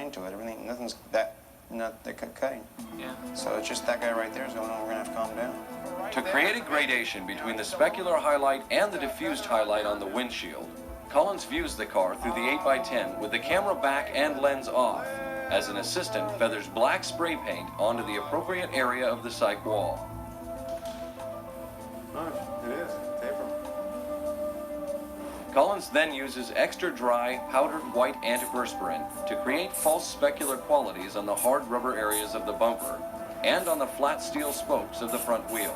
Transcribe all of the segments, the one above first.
line to it. Everything, nothing's not cutting. Yeah. So it's just that guy right there is going, oh, we're going to have to calm down. To create a gradation between the specular highlight and the diffused highlight on the windshield, Collins views the car through the 8x10 with the camera back and lens off, as an assistant feathers black spray paint onto the appropriate area of the cyc wall. Oh, it is. Paper. Collins then uses extra dry, powdered white antiperspirant to create false specular qualities on the hard rubber areas of the bumper and on the flat steel spokes of the front wheel.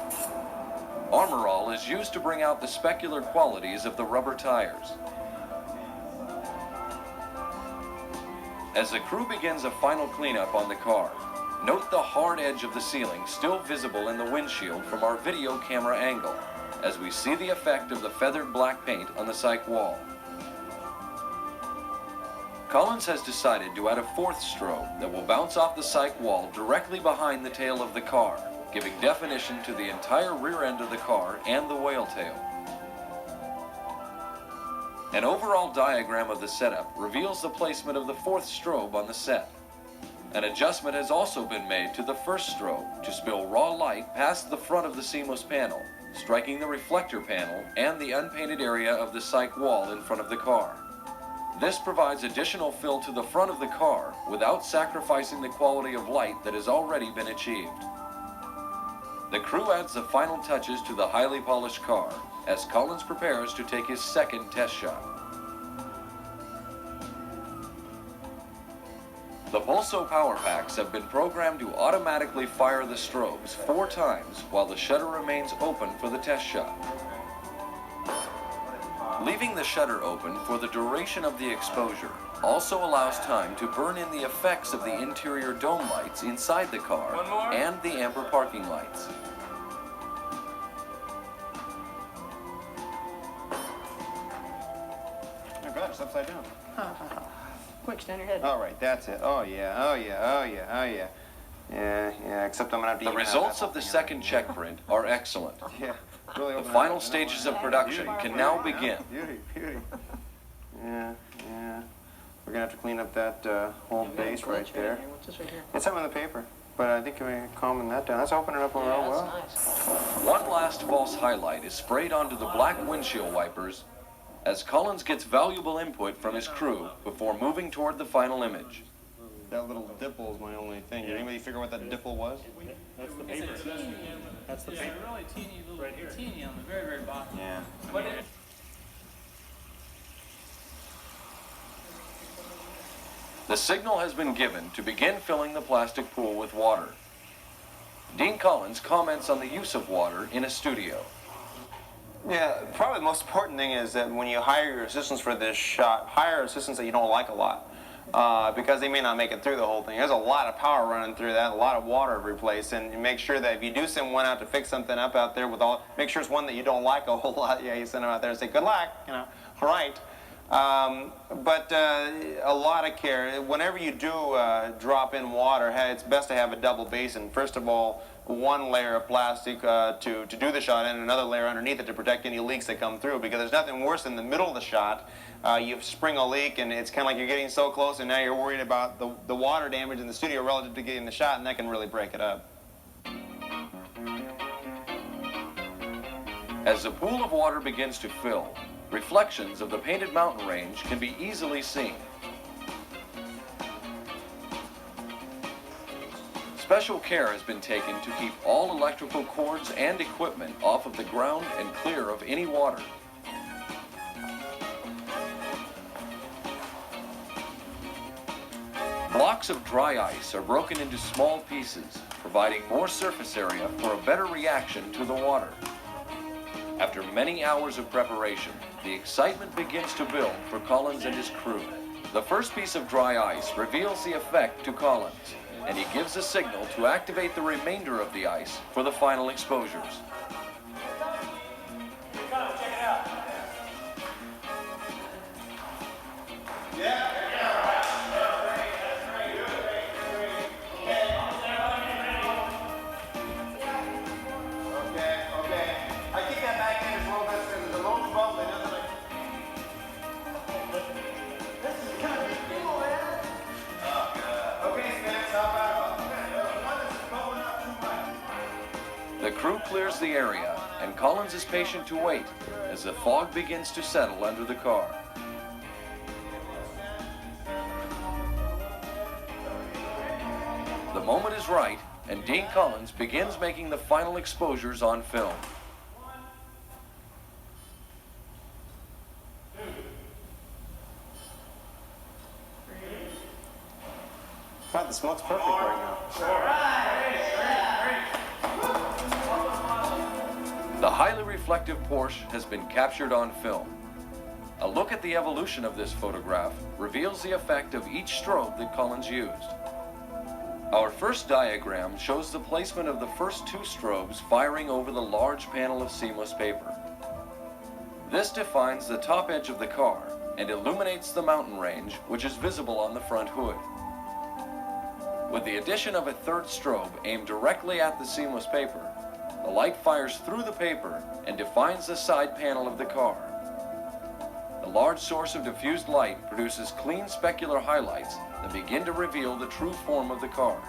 Armorall is used to bring out the specular qualities of the rubber tires. As the crew begins a final cleanup on the car, note the hard edge of the ceiling still visible in the windshield from our video camera angle, as we see the effect of the feathered black paint on the cyc wall. Collins has decided to add a fourth strobe that will bounce off the cyc wall directly behind the tail of the car, giving definition to the entire rear end of the car and the whale tail. An overall diagram of the setup reveals the placement of the fourth strobe on the set. An adjustment has also been made to the first strobe to spill raw light past the front of the seamless panel, striking the reflector panel and the unpainted area of the cyc wall in front of the car. This provides additional fill to the front of the car without sacrificing the quality of light that has already been achieved. The crew adds the final touches to the highly polished car as Collins prepares to take his second test shot. The Pulso power packs have been programmed to automatically fire the strobes 4 times while the shutter remains open for the test shot. Leaving the shutter open for the duration of the exposure also allows time to burn in the effects of the interior dome lights inside the car and the amber parking lights. Oh God, it's upside down. Quick, stand your head. All right, that's it. Oh yeah, oh yeah, oh yeah, oh yeah. Yeah, except I'm gonna have to The even have results that of the whole thing second on. check print are excellent. Yeah, really The open final up. stages of production can now begin. Beauty, beauty. Yeah. We're gonna have to clean up that whole base right there. What's this right here? It's something in the paper, but I think we're calming that down. Let's open it up real well. That's nice. One last false highlight is sprayed onto the black windshield wipers as Collins gets valuable input from his crew before moving toward the final image. That little dipple is my only thing. Did anybody figure what that dipple was? That's the paper. That's the It's paper. a really teeny little, Right here. teeny on the very, very bottom. Yeah. But it, The signal has been given to begin filling the plastic pool with water. Dean Collins comments on the use of water in a studio. Yeah, probably the most important thing is that when you hire your assistants for this shot, hire assistants that you don't like a lot. Because they may not make it through the whole thing. There's a lot of power running through that, a lot of water every place, and you make sure that if you do send one out to fix something up out there with all, make sure it's one that you don't like a whole lot. Yeah, you send them out there and say, good luck, you know, all right. But a lot of care. Whenever you do drop in water, hey, it's best to have a double basin. First of all, one layer of plastic to do the shot and another layer underneath it to protect any leaks that come through, because there's nothing worse in the middle of the shot. You spring a leak and it's kind of like you're getting so close and now you're worried about the water damage in the studio relative to getting the shot, and that can really break it up. As the pool of water begins to fill, reflections of the painted mountain range can be easily seen. Special care has been taken to keep all electrical cords and equipment off of the ground and clear of any water. Blocks of dry ice are broken into small pieces, providing more surface area for a better reaction to the water. After many hours of preparation, the excitement begins to build for Collins and his crew. The first piece of dry ice reveals the effect to Collins, and he gives a signal to activate the remainder of the ice for the final exposures. crew clears the area, and Collins is patient to wait as the fog begins to settle under the car. The moment is right, and Dean Collins begins making the final exposures on film. God, the smoke's perfect right now. The highly reflective Porsche has been captured on film. A look at the evolution of this photograph reveals the effect of each strobe that Collins used. Our first diagram shows the placement of the first two strobes firing over the large panel of seamless paper. This defines the top edge of the car and illuminates the mountain range, which is visible on the front hood. With the addition of a third strobe aimed directly at the seamless paper, the light fires through the paper and defines the side panel of the car. The large source of diffused light produces clean specular highlights that begin to reveal the true form of the car.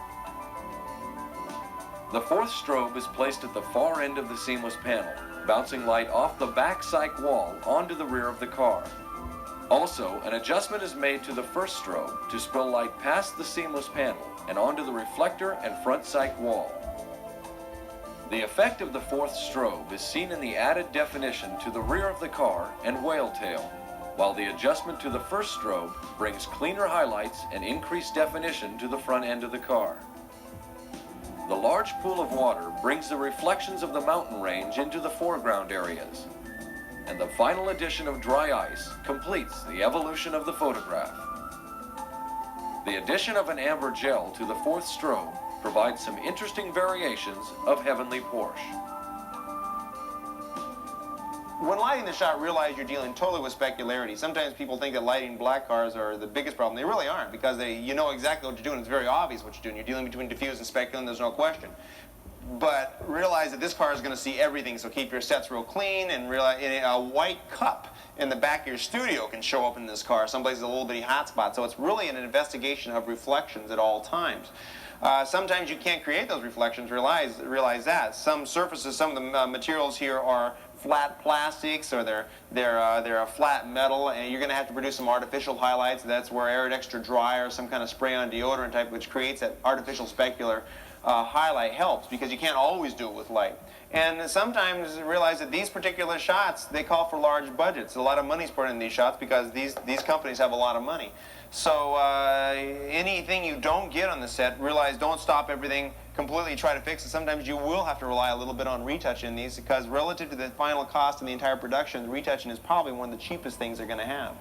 The fourth strobe is placed at the far end of the seamless panel, bouncing light off the back cyc wall onto the rear of the car. Also, an adjustment is made to the first strobe to spill light past the seamless panel and onto the reflector and front cyc wall. The effect of the fourth strobe is seen in the added definition to the rear of the car and whale tail, while the adjustment to the first strobe brings cleaner highlights and increased definition to the front end of the car. The large pool of water brings the reflections of the mountain range into the foreground areas, and the final addition of dry ice completes the evolution of the photograph. The addition of an amber gel to the fourth strobe provides some interesting variations of Heavenly Porsche. When lighting the shot, realize you're dealing totally with specularity. Sometimes people think that lighting black cars are the biggest problem. They really aren't, because you know exactly what you're doing. It's very obvious what you're doing. You're dealing between diffuse and specular, there's no question. But realize that this car is going to see everything, so keep your sets real clean, and realize a white cup in the back of your studio can show up in this car. Some places a little bitty hot spot. So it's really an investigation of reflections at all times. Sometimes you can't create those reflections. Realize that. Some surfaces, some of the materials here are flat plastics, or they're a flat metal, and you're going to have to produce some artificial highlights. That's where Arid Extra Dry or some kind of spray-on deodorant type, which creates that artificial specular highlight, helps, because you can't always do it with light. And sometimes realize that these particular shots, they call for large budgets. A lot of money's put in these shots because these companies have a lot of money. So anything you don't get on the set, realize don't stop everything completely, try to fix it. Sometimes you will have to rely a little bit on retouch in these, because relative to the final cost and the entire production, the retouching is probably one of the cheapest things they're going to have.